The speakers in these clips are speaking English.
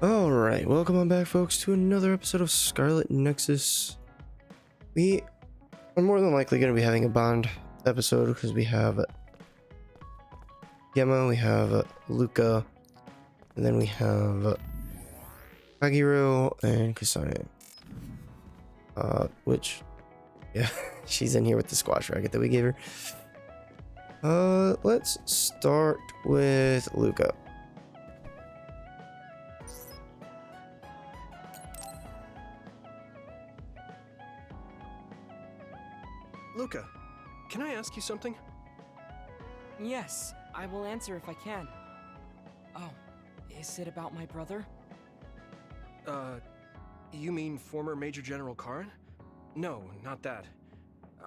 Alright, welcome on back, folks, to another episode of Scarlet Nexus. We are more than likely going to be having a Bond episode because we have Gemma, we have Luca, and then we have Kagiro and Kasane. Which, yeah, she's in here with the squash racket that we gave her. Let's start with Luca. Luca, can I ask you something? Yes, I will answer if I can. Oh, is it about my brother? You mean former Major General Karin? No, not that.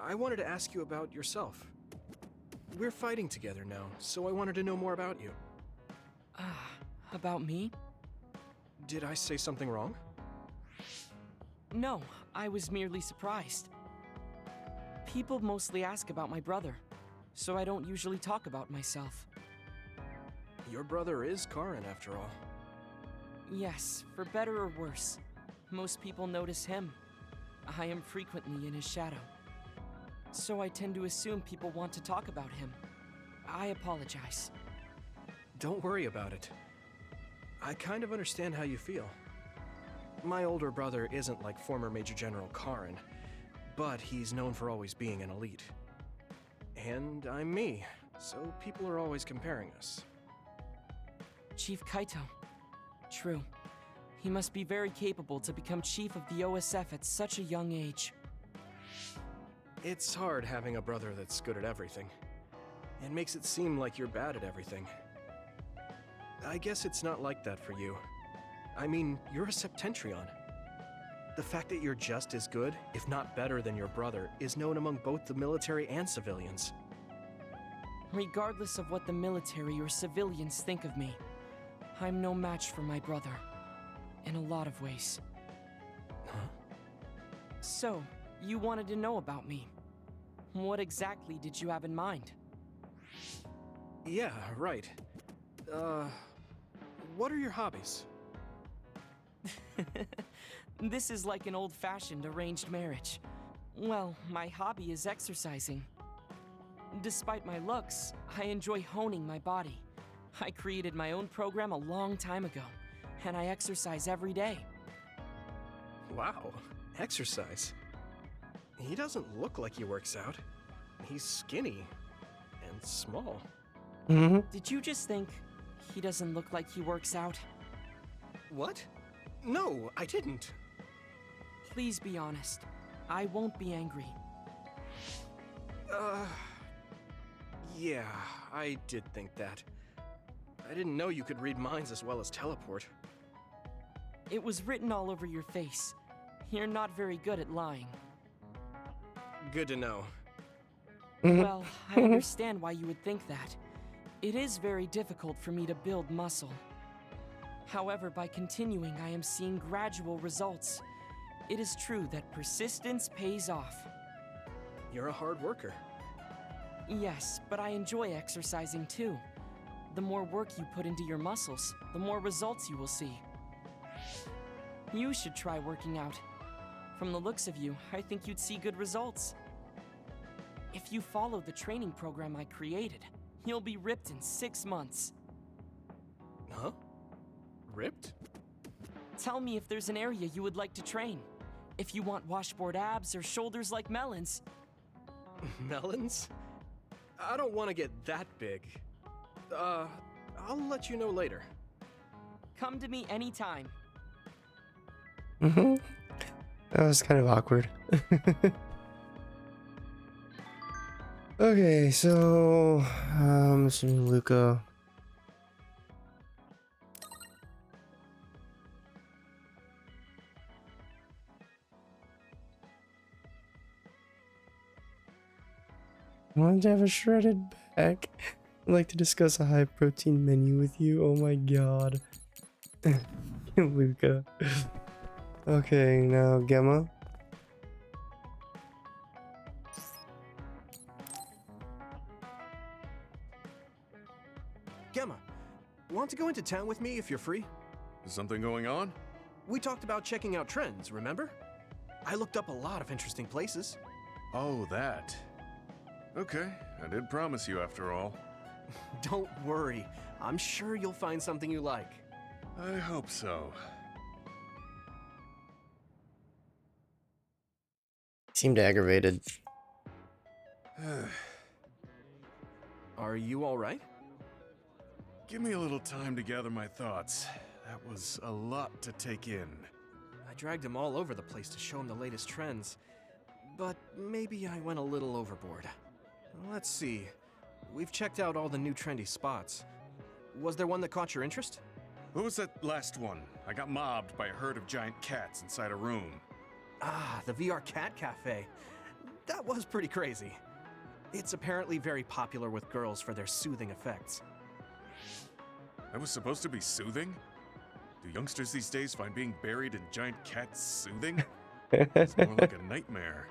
I wanted to ask you about yourself. We're fighting together now, so I wanted to know more about you. About me? Did I say something wrong? No, I was merely surprised. People mostly ask about my brother, so I don't usually talk about myself. Your brother is Karin, after all. Yes, for better or worse. Most people notice him. I am frequently in his shadow. So I tend to assume people want to talk about him. I apologize. Don't worry about it. I kind of understand how you feel. My older brother isn't like former Major General Karin, but he's known for always being an elite. And I'm me, so people are always comparing us. Chief Kaito. True. He must be very capable to become chief of the OSF at such a young age. It's hard having a brother that's good at everything. It makes it seem like you're bad at everything. I guess it's not like that for you. I mean, you're a Septentrion. The fact that you're just as good, if not better than your brother, is known among both the military and civilians. Regardless of what the military or civilians think of me, I'm no match for my brother. In a lot of ways. Huh? So, you wanted to know about me. What exactly did you have in mind? Yeah, right. What are your hobbies? This is like an old-fashioned arranged marriage. Well, my hobby is exercising. Despite my looks, I enjoy honing my body. I created my own program a long time ago, and I exercise every day. Wow, exercise. He doesn't look like he works out. He's skinny and small. Did you just think he doesn't look like he works out? What? No, I didn't. Please be honest. I won't be angry. Yeah, I did think that. I didn't know you could read minds as well as teleport. It was written all over your face. You're not very good at lying. Good to know. Well, I understand why you would think that. It is very difficult for me to build muscle. However, by continuing, I am seeing gradual results. It is true that persistence pays off. You're a hard worker. Yes, but I enjoy exercising too. The more work you put into your muscles, the more results you will see. You should try working out. From the looks of you, I think you'd see good results. If you follow the training program I created, you'll be ripped in 6 months. Huh? Ripped? Tell me if there's an area you would like to train. If you want washboard abs or shoulders like melons. Melons? I don't want to get that big. I'll let you know later. Come to me anytime. That was kind of awkward. Okay, so I'm assuming Luca. I want to have a shredded back. I'd like to discuss a high protein menu with you. Oh my god. Luca. Okay, now Gemma. Gemma, want to go into town with me if you're free? Is something going on? We talked about checking out trends, remember? I looked up a lot of interesting places. Oh, that. Okay, I did promise you after all. Don't worry, I'm sure you'll find something you like. I hope so. Seemed aggravated. Are you alright? Give me a little time to gather my thoughts. That was a lot to take in. I dragged him all over the place to show him the latest trends, but maybe I went a little overboard. Let's see. We've checked out all the new trendy spots. Was there one that caught your interest? What was that last one? I got mobbed by a herd of giant cats inside a room. Ah, the VR Cat Cafe. That was pretty crazy. It's apparently very popular with girls for their soothing effects. That was supposed to be soothing? Do youngsters these days find being buried in giant cats soothing? It's more like a nightmare.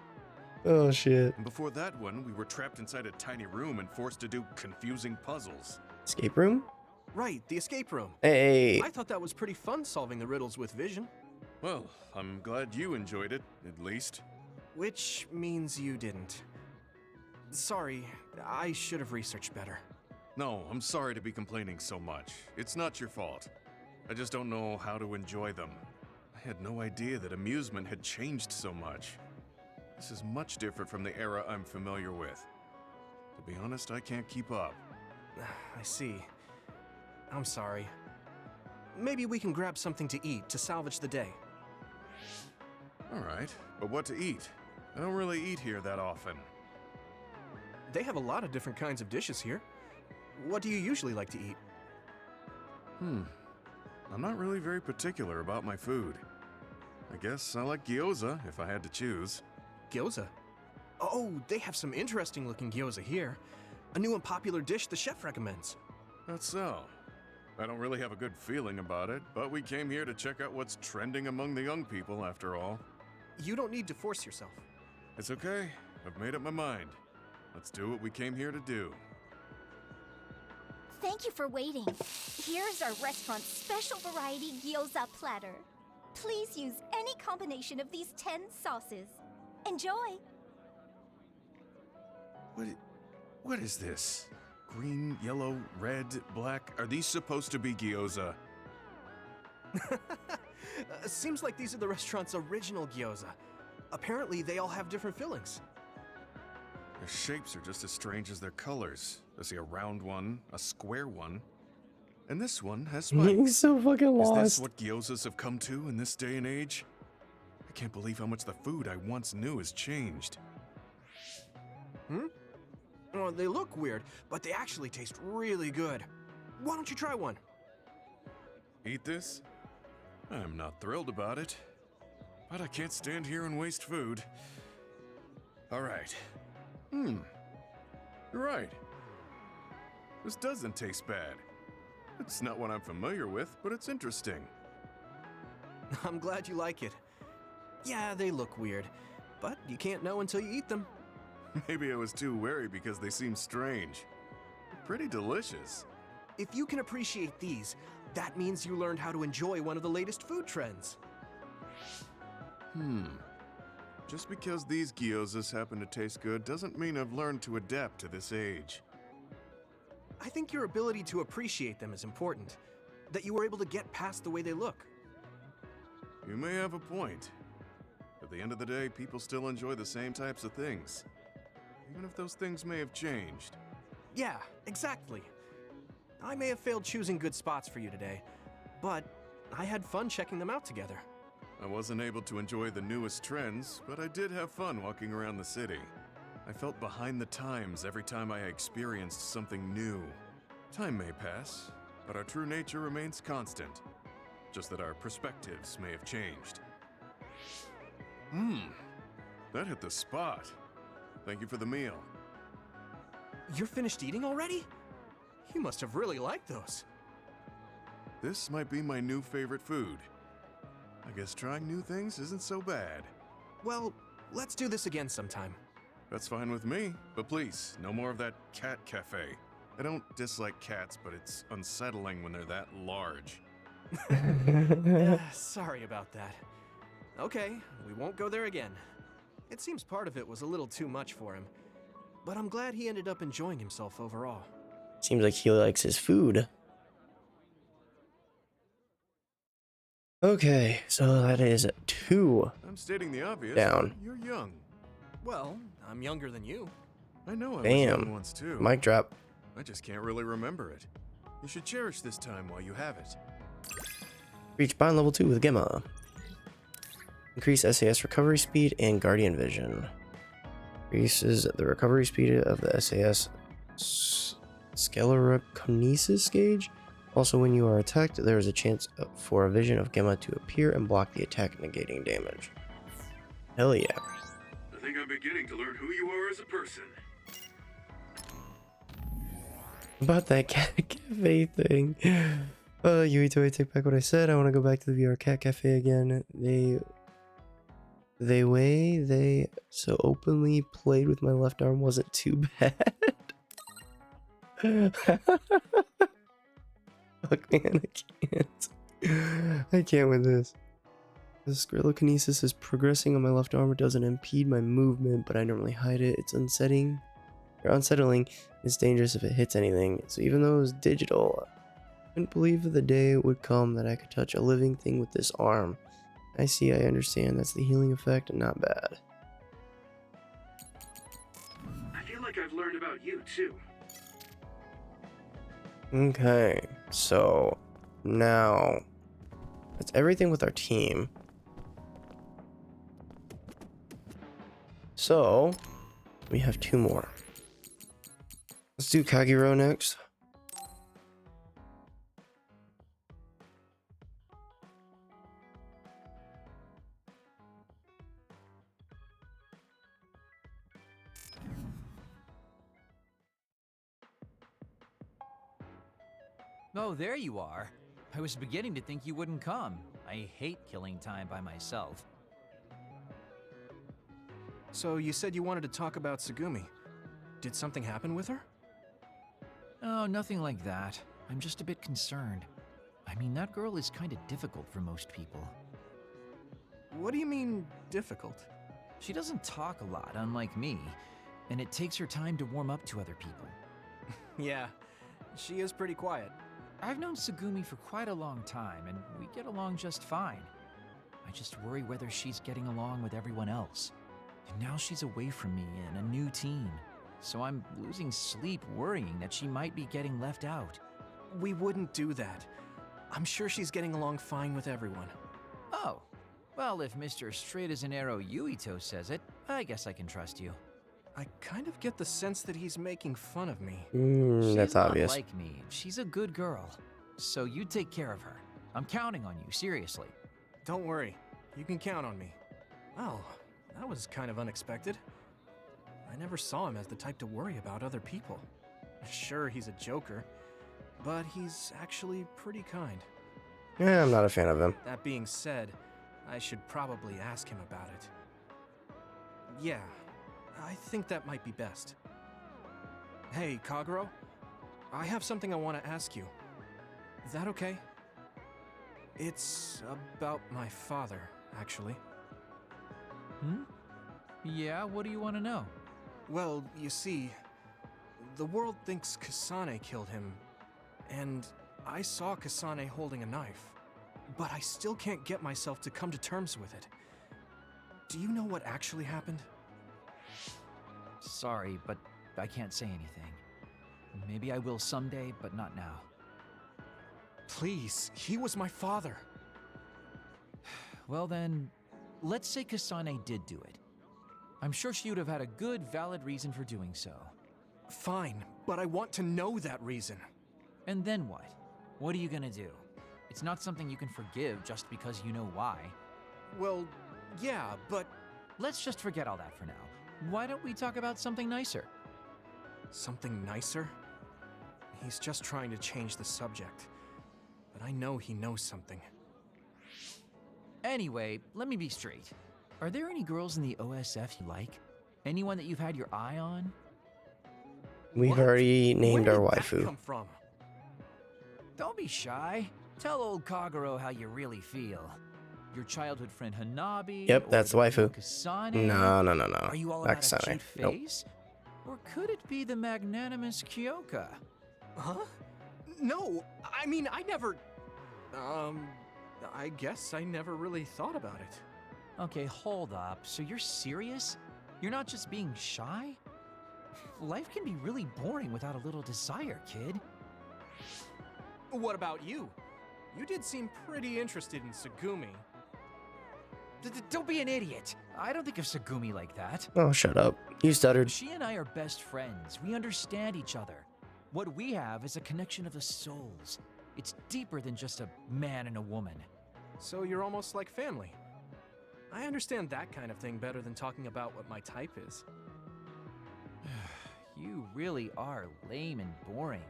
Oh shit. And before that one, we were trapped inside a tiny room and forced to do confusing puzzles. Escape room? Right, the escape room. Hey. I thought that was pretty fun solving the riddles with vision. Well, I'm glad you enjoyed it, at least. Which means you didn't. Sorry, I should have researched better. No, I'm sorry to be complaining so much. It's not your fault. I just don't know how to enjoy them. I had no idea that amusement had changed so much. This is much different from the era I'm familiar with. To be honest, I can't keep up. I see. I'm sorry. Maybe we can grab something to eat to salvage the day. Alright, but what to eat? I don't really eat here that often. They have a lot of different kinds of dishes here. What do you usually like to eat? I'm not really very particular about my food. I guess I like gyoza if I had to choose. Gyoza? Oh, they have some interesting looking gyoza here. A new and popular dish the chef recommends. That's so. I don't really have a good feeling about it, but we came here to check out what's trending among the young people after all. You don't need to force yourself. It's okay. I've made up my mind. Let's do what we came here to do. Thank you for waiting. Here's our restaurant's special variety gyoza platter. Please use any combination of these 10 sauces. Enjoy! What is this? Green, yellow, red, black? Are these supposed to be gyoza? Seems like these are the restaurant's original gyoza. Apparently, they all have different fillings. Their shapes are just as strange as their colors. I see a round one, a square one, and this one has spikes. He's so fucking Is lost. this what gyozas have come to in this day and age? I can't believe how much the food I once knew has changed. Well, they look weird, but they actually taste really good. Why don't you try one? Eat this? I'm not thrilled about it, but I can't stand here and waste food. All right. You're right. This doesn't taste bad. It's not what I'm familiar with, but it's interesting. I'm glad you like it. Yeah, they look weird, but you can't know until you eat them. Maybe I was too wary because they seem strange. Pretty delicious. If you can appreciate these, that means you learned how to enjoy one of the latest food trends. Just because these gyozas happen to taste good doesn't mean I've learned to adapt to this age. I think your ability to appreciate them is important. That you were able to get past the way they look. You may have a point. At the end of the day, people still enjoy the same types of things. Even if those things may have changed. Yeah, exactly. I may have failed choosing good spots for you today, but I had fun checking them out together. I wasn't able to enjoy the newest trends, but I did have fun walking around the city. I felt behind the times every time I experienced something new. Time may pass, but our true nature remains constant. Just that our perspectives may have changed. That hit the spot. Thank you for the meal. You're finished eating already? You must have really liked those. This might be my new favorite food. I guess trying new things isn't so bad. Well, let's do this again sometime. That's fine with me, but please, no more of that cat cafe. I don't dislike cats, but it's unsettling when they're that large. Sorry about that. Okay, we won't go there again. It seems part of it was a little too much for him, but I'm glad he ended up enjoying himself overall. Seems like he likes his food. Okay, so that is 2 I'm stating the obvious. down. You're young. Well, I'm younger than you. I know I was young Bam. once too. Mic drop. I just can't really remember it. You should cherish this time while you have it. Reach bond level 2 with Gemma. Increase SAS recovery speed and guardian vision. Increases the recovery speed of the SAS sclerokinesis gauge. Also, when you are attacked, there is a chance for a vision of Gemma to appear and block the attack, negating damage. Hell yeah. I think I'm beginning to learn who you are as a person. About that cafe thing. Yuito, I take back what I said. I want to go back to the VR cat cafe again. They so openly played with my left arm wasn't too bad. Fuck, man, I can't with this. The sclerokinesis is progressing on my left arm. It doesn't impede my movement, but I normally hide it. It's unsettling. It's dangerous if it hits anything. So even though it was digital, I couldn't believe the day would come that I could touch a living thing with this arm. I see, I understand. That's the healing effect and not bad. I feel like I've learned about you too. Okay, so now that's everything with our team. So we have 2 more. Let's do Kagero next. Oh, there you are. I was beginning to think you wouldn't come. I hate killing time by myself. So you said you wanted to talk about Tsugumi. Did something happen with her? Oh, nothing like that. I'm just a bit concerned. I mean, that girl is kind of difficult for most people. What do you mean, difficult? She doesn't talk a lot, unlike me, and it takes her time to warm up to other people. Yeah, she is pretty quiet. I've known Tsugumi for quite a long time, and we get along just fine. I just worry whether she's getting along with everyone else. And now she's away from me and a new team, so I'm losing sleep worrying that she might be getting left out. We wouldn't do that. I'm sure she's getting along fine with everyone. Oh, well, if Mr. Straight as an Arrow Yuito says it, I guess I can trust you. I kind of get the sense that he's making fun of me. That's She's obvious. not like me. She's a good girl. So you take care of her. I'm counting on you, seriously. Don't worry, you can count on me. Oh, that was kind of unexpected. I never saw him as the type to worry about other people. Sure, he's a joker, but he's actually pretty kind. Yeah, I'm not a fan of him. That being said, I should probably ask him about it. Yeah, I think that might be best. Hey, Kagero, I have something I want to ask you. Is that okay? It's about my father, actually. Hmm? Yeah, what do you want to know? Well, you see, the world thinks Kasane killed him, and I saw Kasane holding a knife, but I still can't get myself to come to terms with it. Do you know what actually happened? Sorry, but I can't say anything. Maybe I will someday, but not now. Please, he was my father. Well then, let's say Kasane did do it. I'm sure she would have had a good, valid reason for doing so. Fine, but I want to know that reason. And then what? What are you gonna do? It's not something you can forgive just because you know why. Well, yeah, but... Let's just forget all that for now. Why don't we talk about something nicer? Something nicer? He's just trying to change the subject. But I know he knows something. Anyway, let me be straight. Are there any girls in the OSF you like? Anyone that you've had your eye on? We've What? already named Where our did that waifu. come from? Don't be shy. Tell old Kagero how you really feel. Your childhood friend Hanabi? Yep, or that's the waifu. Kasane? No. Are you all Not about a Kasane. cute Nope. face? Or could it be the magnanimous Kyoka? Huh? No, I mean, I never. I guess I never really thought about it. Okay, hold up. So you're serious? You're not just being shy? Life can be really boring without a little desire, kid. What about you? You did seem pretty interested in Tsugumi. Don't be an idiot. I don't think of Tsugumi like that. Oh, shut up. You stuttered. She and I are best friends. We understand each other. What we have is a connection of the souls. It's deeper than just a man and a woman. So you're almost like family. I understand that kind of thing better than talking about what my type is. You really are lame and boring.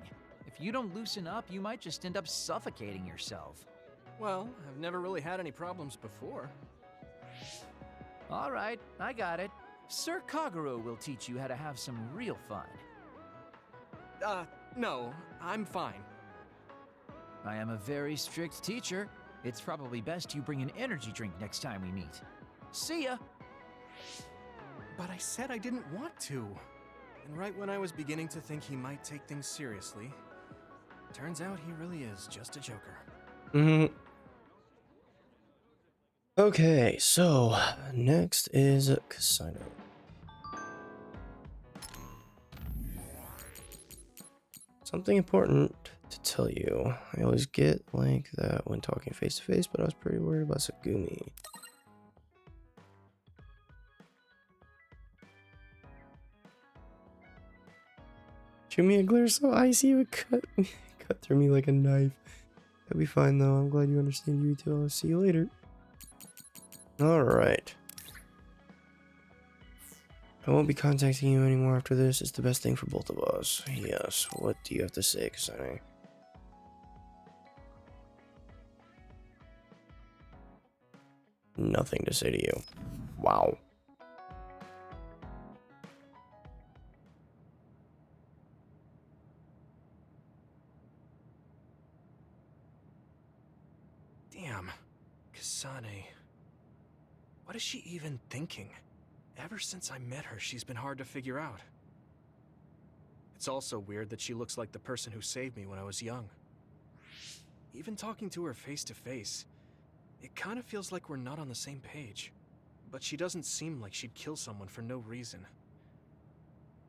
If you don't loosen up, you might just end up suffocating yourself. Well, I've never really had any problems before. All right, I got it. Sir Kagero will teach you how to have some real fun. No, I'm fine. I am a very strict teacher. It's probably best you bring an energy drink next time we meet. See ya! But I said I didn't want to. And right when I was beginning to think he might take things seriously, turns out he really is just a joker. Mm-hmm. Okay, so next is Kasane. Something important to tell you. I always get like that when talking face to face, but I was pretty worried about Tsugumi. Shoot me a glare so icy it would cut through me like a knife. That'll be fine though. I'm glad you understand, Yuito. I'll see you later. Alright. I won't be contacting you anymore after this. It's the best thing for both of us. Yes. What do you have to say, Kasane? Nothing to say to you. Wow. Damn. Kasane. What is she even thinking? Ever since I met her, she's been hard to figure out. It's also weird that she looks like the person who saved me when I was young. Even talking to her face to face, it kind of feels like we're not on the same page. But she doesn't seem like she'd kill someone for no reason.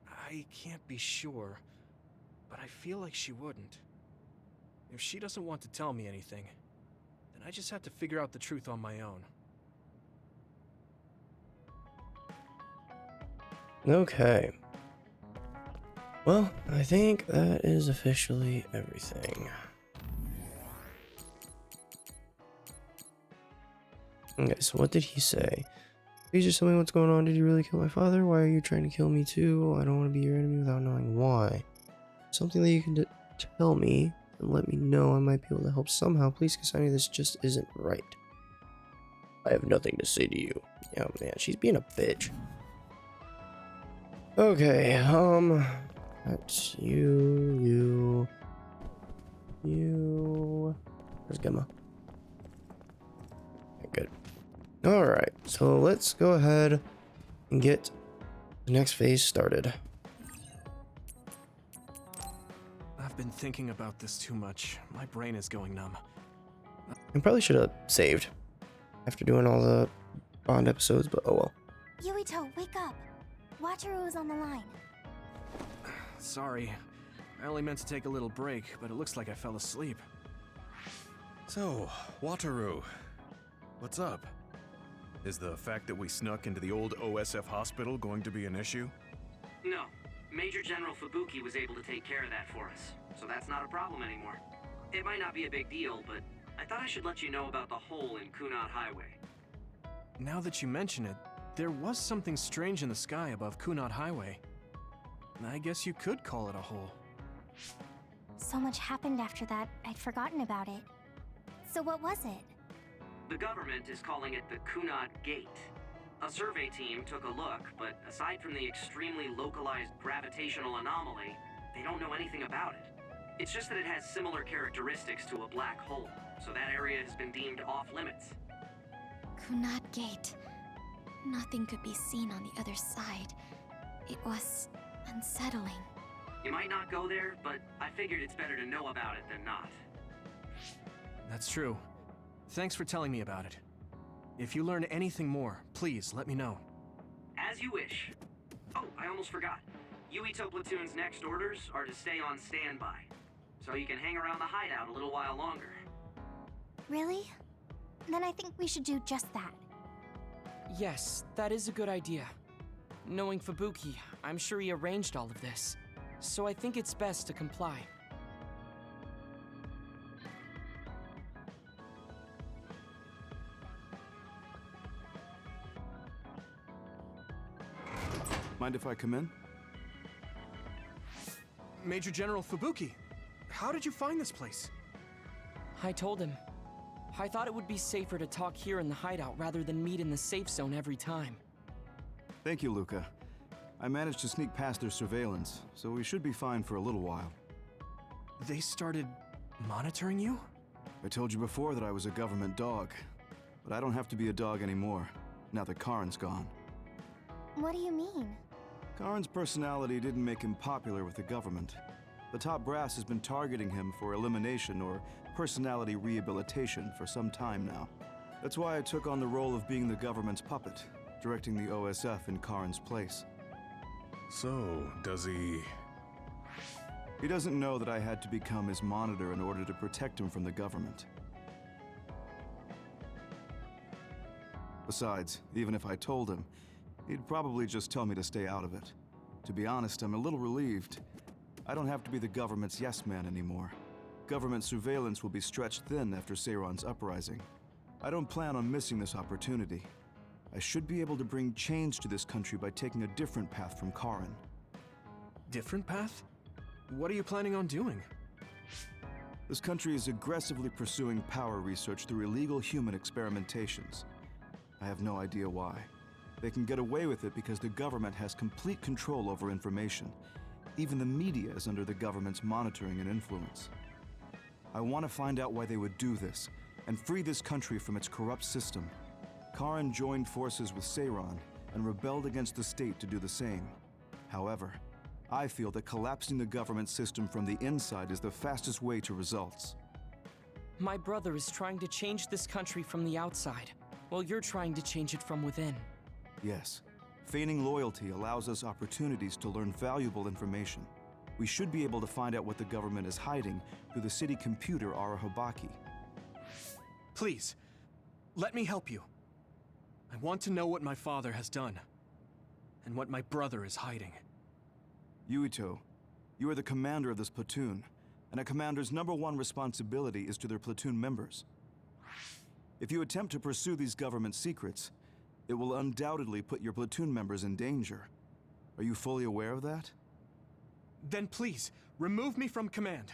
I can't be sure, but I feel like she wouldn't. If she doesn't want to tell me anything, then I just have to figure out the truth on my own. Okay. Well, I think that is officially everything. Okay, so what did he say? Please just tell me what's going on. Did you really kill my father? Why are you trying to kill me too? I don't want to be your enemy without knowing why. Something that you can tell me and let me know. I might be able to help somehow. Please, Kasane, this just isn't right. I have nothing to say to you. Oh man, she's being a bitch. Okay, that's you. Where's Gemma? Okay, good. Alright, so let's go ahead and get the next phase started. I've been thinking about this too much. My brain is going numb. I probably should have saved after doing all the Bond episodes, but oh well. Yuito, wake up! Wataru is on the line. Sorry. I only meant to take a little break, but it looks like I fell asleep. So, Wataru, what's up? Is the fact that we snuck into the old OSF hospital going to be an issue? No. Major General Fubuki was able to take care of that for us, so that's not a problem anymore. It might not be a big deal, but I thought I should let you know about the hole in Kunad Highway. Now that you mention it, there was something strange in the sky above Kunad Highway. I guess you could call it a hole. So much happened after that, I'd forgotten about it. So what was it? The government is calling it the Kunad Gate. A survey team took a look, but aside from the extremely localized gravitational anomaly, they don't know anything about it. It's just that it has similar characteristics to a black hole. so that area has been deemed off-limits. Kunad Gate. Nothing could be seen on the other side. It was unsettling. You might not go there, but I figured it's better to know about it than not. That's true. Thanks for telling me about it. If you learn anything more, please let me know. As you wish. Oh, I almost forgot. Yuito Platoon's next orders are to stay on standby, so you can hang around the hideout a little while longer. Really? Then I think we should do just that. Yes, that is a good idea. Knowing Fubuki, I'm sure he arranged all of this. So I think it's best to comply. Mind if I come in? Major General Fubuki, how did you find this place? I told him. I thought it would be safer to talk here in the hideout rather than meet in the safe zone every time. Thank you, Luca. I managed to sneak past their surveillance, so we should be fine for a little while. They started monitoring you? I told you before that I was a government dog, but I don't have to be a dog anymore, now that Karin's gone. What do you mean? Karin's personality didn't make him popular with the government. The top brass has been targeting him for elimination or personality rehabilitation for some time now. That's why I took on the role of being the government's puppet, directing the OSF in Karin's place. So, does he... He doesn't know that I had to become his monitor in order to protect him from the government. Besides, even if I told him, he'd probably just tell me to stay out of it. To be honest, I'm a little relieved. I don't have to be the government's yes-man anymore. Government surveillance will be stretched thin after Seiron's uprising. I don't plan on missing this opportunity. I should be able to bring change to this country by taking a different path from Karin. Different path? What are you planning on doing? This country is aggressively pursuing power research through illegal human experimentations. I have no idea why. They can get away with it because the government has complete control over information. Even the media is under the government's monitoring and influence. I want to find out why they would do this, and free this country from its corrupt system. Karin joined forces with Seiron and rebelled against the state to do the same. However, I feel that collapsing the government system from the inside is the fastest way to results. My brother is trying to change this country from the outside, while you're trying to change it from within. Yes, feigning loyalty allows us opportunities to learn valuable information. We should be able to find out what the government is hiding through the city computer Arahobaki. Please, let me help you. I want to know what my father has done, and what my brother is hiding. Yuito, you are the commander of this platoon, and a commander's #1 responsibility is to their platoon members. If you attempt to pursue these government secrets, it will undoubtedly put your platoon members in danger. Are you fully aware of that? Then please, remove me from command.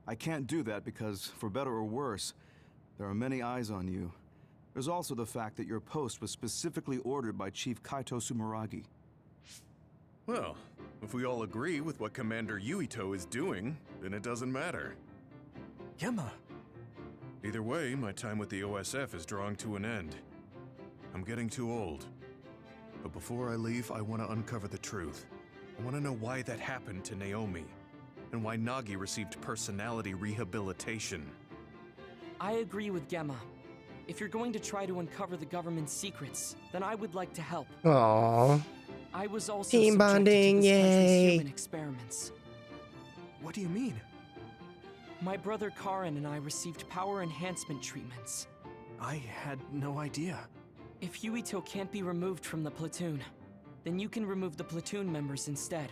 I can't do that because, for better or worse, there are many eyes on you. There's also the fact that your post was specifically ordered by Chief Yuito Sumeragi. Well, if we all agree with what Commander Yuito is doing, then it doesn't matter. Gemma. Either way, my time with the OSF is drawing to an end. I'm getting too old. But before I leave, I want to uncover the truth. I want to know why that happened to Naomi, and why Nagi received personality rehabilitation. I agree with Gemma. If you're going to try to uncover the government's secrets, then I would like to help. Aww. I was also Team subjected bonding, to this country's yay. human experiments. What do you mean? My brother Karin and I received power enhancement treatments. I had no idea. If Yuito can't be removed from the platoon, then you can remove the platoon members instead.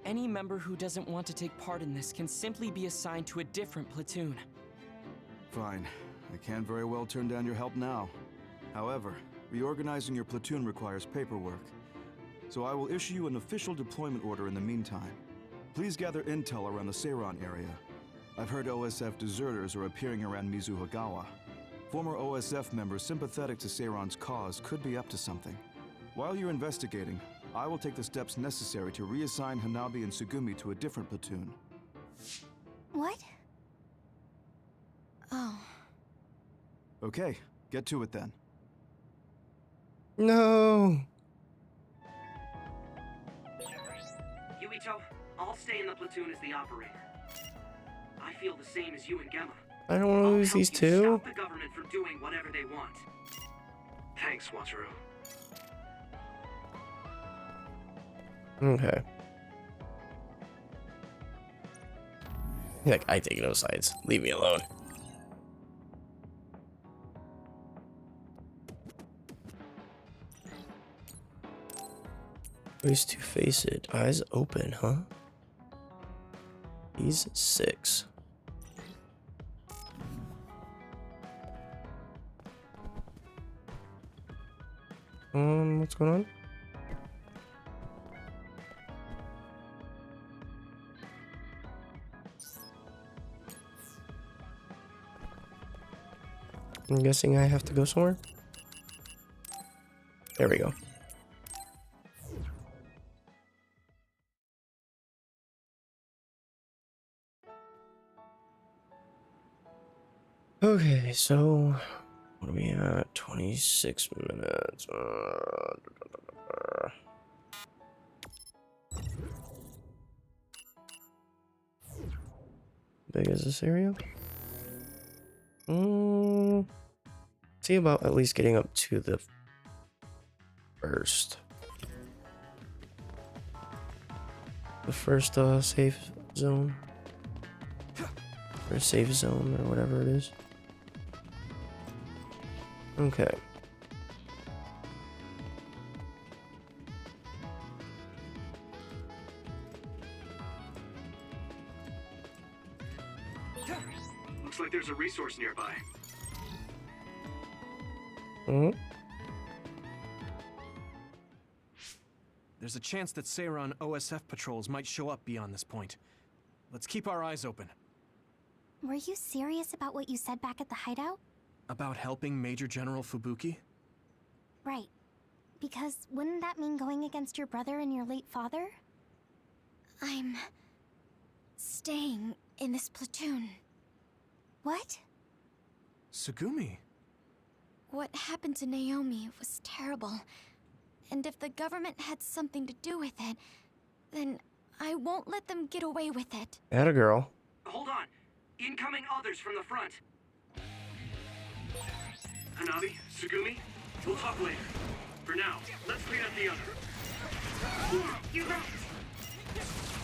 Any member who doesn't want to take part in this can simply be assigned to a different platoon. Fine. I can't very well turn down your help now. However, reorganizing your platoon requires paperwork. So I will issue you an official deployment order in the meantime. Please gather intel around the Seiron area. I've heard OSF deserters are appearing around Mizuhagawa. Former OSF members sympathetic to Seiron's cause could be up to something. While you're investigating, I will take the steps necessary to reassign Hanabi and Sugumi to a different platoon. What? Oh. Okay, get to it then. No. Yuito, I'll stay in the platoon as the operator. I feel the same as you and Gemma. I don't want to I'll lose help these you two. Stop the government from doing whatever they want. Thanks, Wataru. Okay. Like, I take no sides. Leave me alone. Ways to face it. Eyes open, huh? He's 6. What's going on? I'm guessing I have to go somewhere. There we go. Okay, so what are we at? 26 minutes. Big is this area? See about at least getting up to the first. The first safe zone. Or safe zone or whatever it is. Okay. Looks like there's a resource nearby. There's a chance that Seiran OSF patrols might show up beyond this point. Let's keep our eyes open. Were you serious about what you said back at the hideout? About helping Major General Fubuki? Right. Because wouldn't that mean going against your brother and your late father? I'm staying in this platoon. What? Tsugumi. What happened to Naomi was terrible. And if the government had something to do with it, then I won't let them get away with it. Atta girl. Hold on. Incoming others from the front. Hanabi, Tsugumi, we'll talk later. For now, let's clean up the others. Yeah, you're right.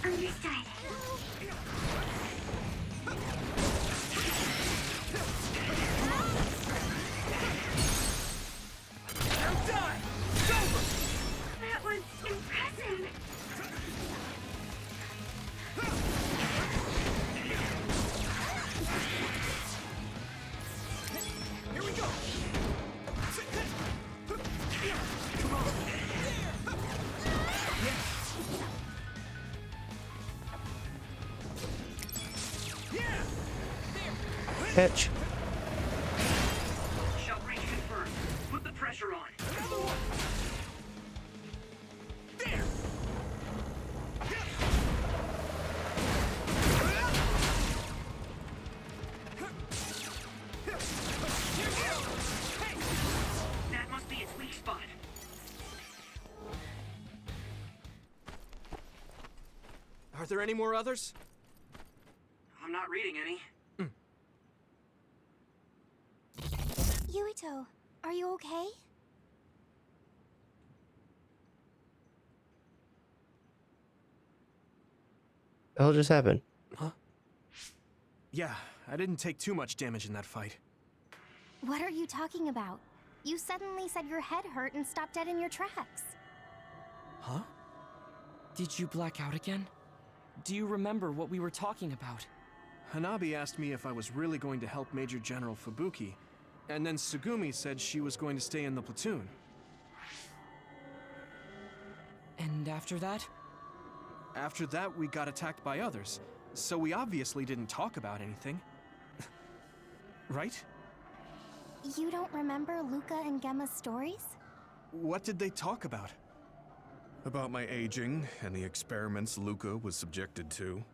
Understood. Now die! It's over! That was impressive. Here we go! Catch. Shot breach confirmed. Put the pressure on. Another one! There! That must be its weak spot. Are there any more others? I'm not reading any. Yuito, are you okay? The hell just happened? Huh? Yeah, I didn't take too much damage in that fight. What are you talking about? You suddenly said your head hurt and stopped dead in your tracks. Huh? Did you black out again? Do you remember what we were talking about? Hanabi asked me if I was really going to help Major General Fubuki, and then Tsugumi said she was going to stay in the platoon. And after that? After that, we got attacked by others, so we obviously didn't talk about anything. Right? You don't remember Luca and Gemma's stories? What did they talk about? About my aging and the experiments Luca was subjected to.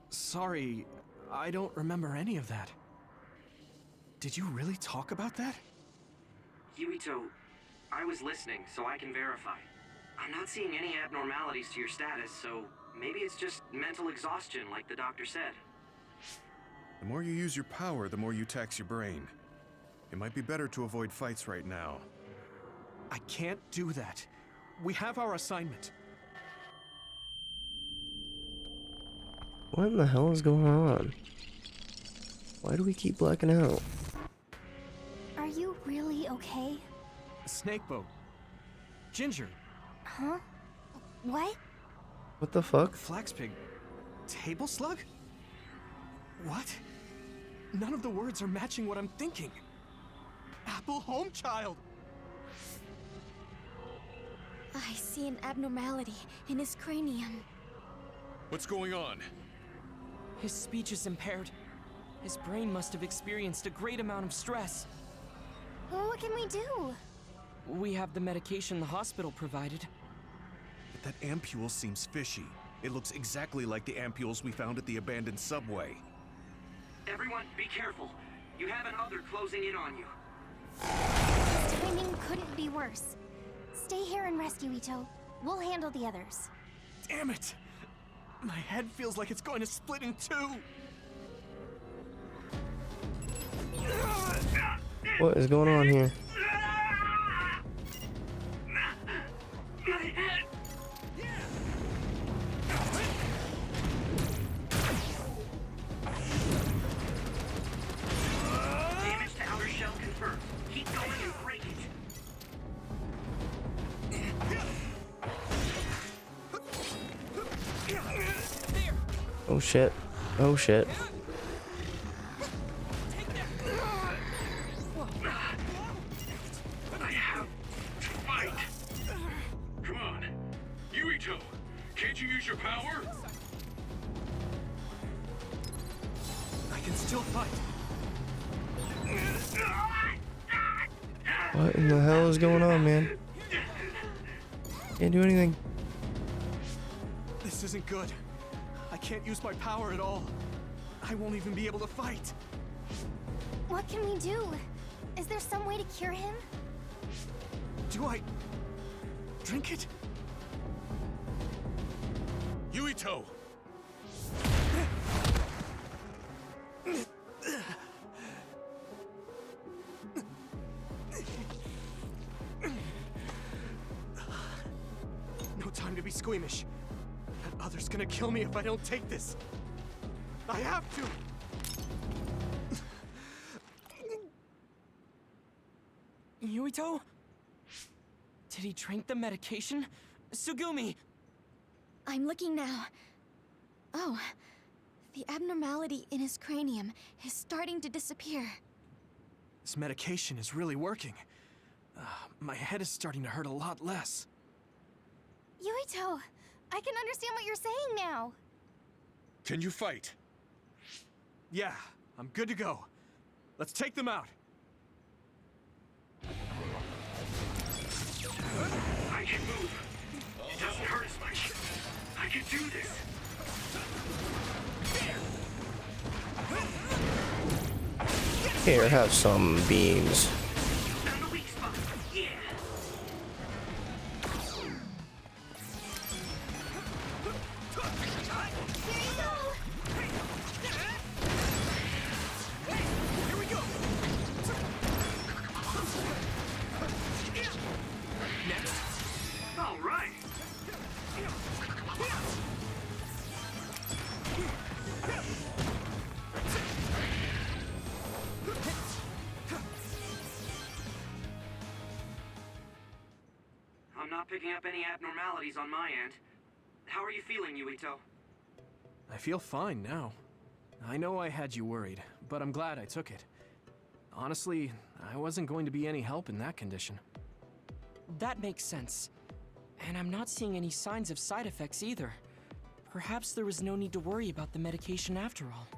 Sorry, I don't remember any of that. Did you really talk about that? Yuito, I was listening, so I can verify. I'm not seeing any abnormalities to your status, so maybe it's just mental exhaustion, like the doctor said. The more you use your power, the more you tax your brain. It might be better to avoid fights right now. I can't do that. We have our assignment. What in the hell is going on? Why do we keep blacking out? Are you really okay? Snakeboat. Ginger. Huh? What? What the fuck? Flaxpig. Table slug? What? None of the words are matching what I'm thinking. Apple home child. I see an abnormality in his cranium. What's going on? His speech is impaired. His brain must have experienced a great amount of stress. Well, what can we do? We have the medication the hospital provided. But that ampule seems fishy. It looks exactly like the ampules we found at the abandoned subway. Everyone, be careful. You have an Other closing in on you. His timing couldn't be worse. Stay here and rest, Yuito. We'll handle the others. Damn it! My head feels like it's going to split in two. What is going on here? My head! Damage to outer shell confirmed. Keep going and break it. Oh shit. Oh shit. I have to fight. Come on. Yuito, can't you use your power? I can still fight. What in the hell is going on, man? Can't do anything. This isn't good. I can't use my power at all. I won't even be able to fight. What can we do? Is there some way to cure him? Do I drink it? Yuito! No time to be squeamish. That Other's gonna kill me if I don't take this. I have to! Yuito? Did he drink the medication? Sugumi! I'm looking now. Oh, the abnormality in his cranium is starting to disappear. This medication is really working. My head is starting to hurt a lot less. Yuito, I can understand what you're saying now. Can you fight? Yeah, I'm good to go. Let's take them out. I can move. It doesn't hurt as much. I can do this. Here, have some beans. Found the weak spot. Yeah. Here we go! Next. All right. I'm not picking up any abnormalities on my end. How are you feeling, Yuito? I feel fine now. I know I had you worried, but I'm glad I took it. Honestly, I wasn't going to be any help in that condition. That makes sense. And I'm not seeing any signs of side effects either. Perhaps there was no need to worry about the medication after all.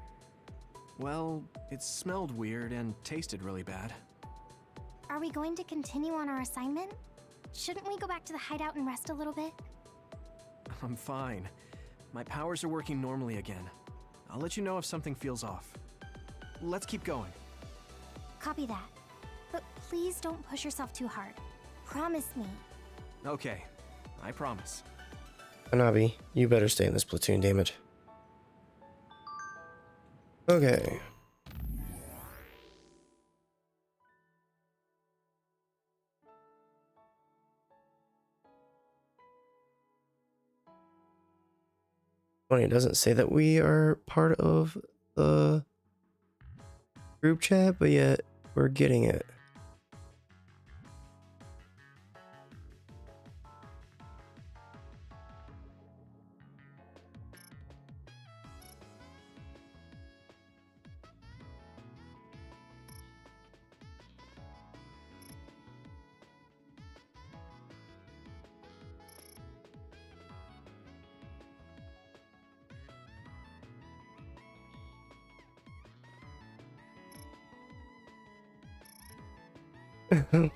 Well, it smelled weird and tasted really bad. Are we going to continue on our assignment? Shouldn't we go back to the hideout and rest a little bit? I'm fine. My powers are working normally again. I'll let you know if something feels off. Let's keep going. Copy that. But please don't push yourself too hard. Promise me. Okay, I promise. Hanabi, you better stay in this platoon, damn it. Okay. Funny, it doesn't say that we are part of the group chat, but yet we're getting it.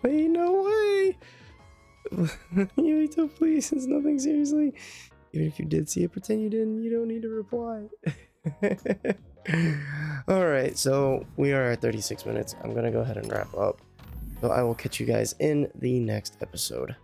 Wait, no way! Yuito, please, it's nothing seriously. Even if you did see it, pretend you didn't. You don't need to reply. Alright, so we are at 36 minutes. I'm gonna go ahead and wrap up. So I will catch you guys in the next episode.